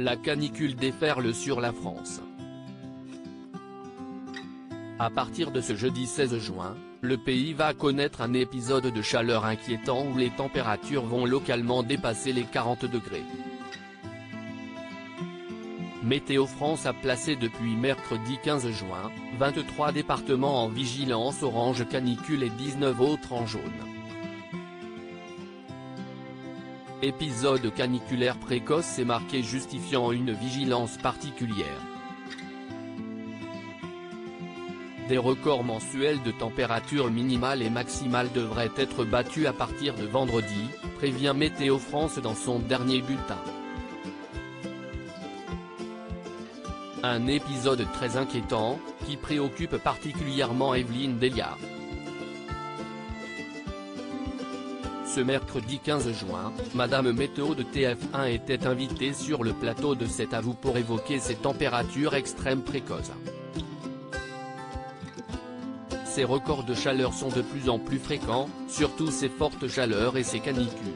La canicule déferle sur la France. À partir de ce jeudi 16 juin, le pays va connaître un épisode de chaleur inquiétant où les températures vont localement dépasser les 40 degrés. Météo France a placé depuis mercredi 15 juin, 23 départements en vigilance orange canicule et 19 autres en jaune. Épisode caniculaire précoce et marqué justifiant une vigilance particulière. Des records mensuels de température minimale et maximale devraient être battus à partir de vendredi, prévient Météo France dans son dernier bulletin. Un épisode très inquiétant, qui préoccupe particulièrement Evelyne Delia. Ce mercredi 15 juin, Madame Météo de TF1 était invitée sur le plateau de C'est à vous pour évoquer ces températures extrêmes précoces. Ces records de chaleur sont de plus en plus fréquents, surtout ces fortes chaleurs et ces canicules.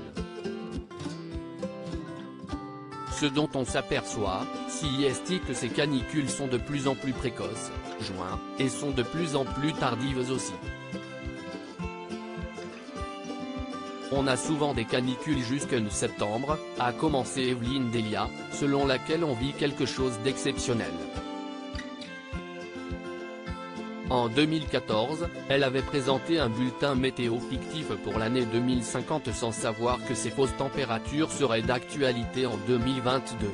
Ce dont on s'aperçoit, c'est que ces canicules sont de plus en plus précoces, juin, et sont de plus en plus tardives aussi. On a souvent des canicules jusqu'en septembre, a commencé Evelyne Delia, selon laquelle on vit quelque chose d'exceptionnel. En 2014, elle avait présenté un bulletin météo fictif pour l'année 2050 sans savoir que ces fausses températures seraient d'actualité en 2022.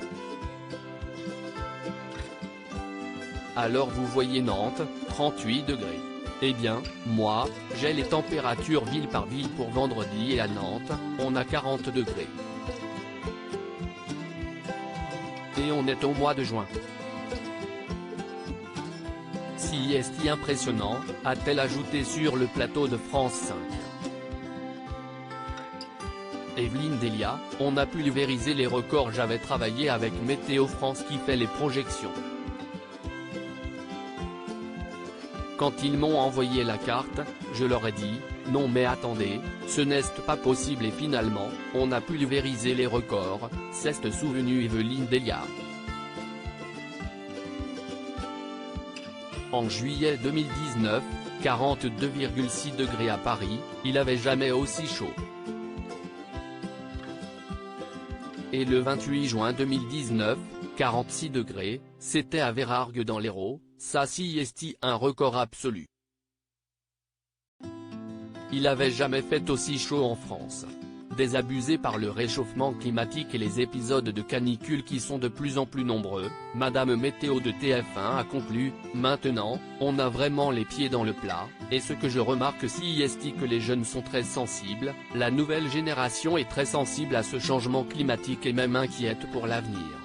Alors vous voyez Nantes, 38 degrés. Eh bien, moi, j'ai les températures ville par ville pour vendredi et à Nantes, on a 40 degrés. Et on est au mois de juin. Si est impressionnant, a-t-elle ajouté sur le plateau de France 5. Evelyne Delia, on a pulvérisé les records. J'avais travaillé avec Météo France qui fait les projections. Quand ils m'ont envoyé la carte, je leur ai dit, non mais attendez, ce n'est pas possible et finalement, on a pulvérisé les records, s'est souvenu Evelyne Delia. En juillet 2019, 42,6 degrés à Paris, il avait jamais aussi chaud. Et le 28 juin 2019, 46 degrés, c'était à Vérargues dans l'Hérault, ça c'est un record absolu. Il avait jamais fait aussi chaud en France. Désabusé par le réchauffement climatique et les épisodes de canicule qui sont de plus en plus nombreux, Madame Météo de TF1 a conclu, maintenant, on a vraiment les pieds dans le plat, et ce que je remarque c'est que les jeunes sont très sensibles, la nouvelle génération est très sensible à ce changement climatique et même inquiète pour l'avenir.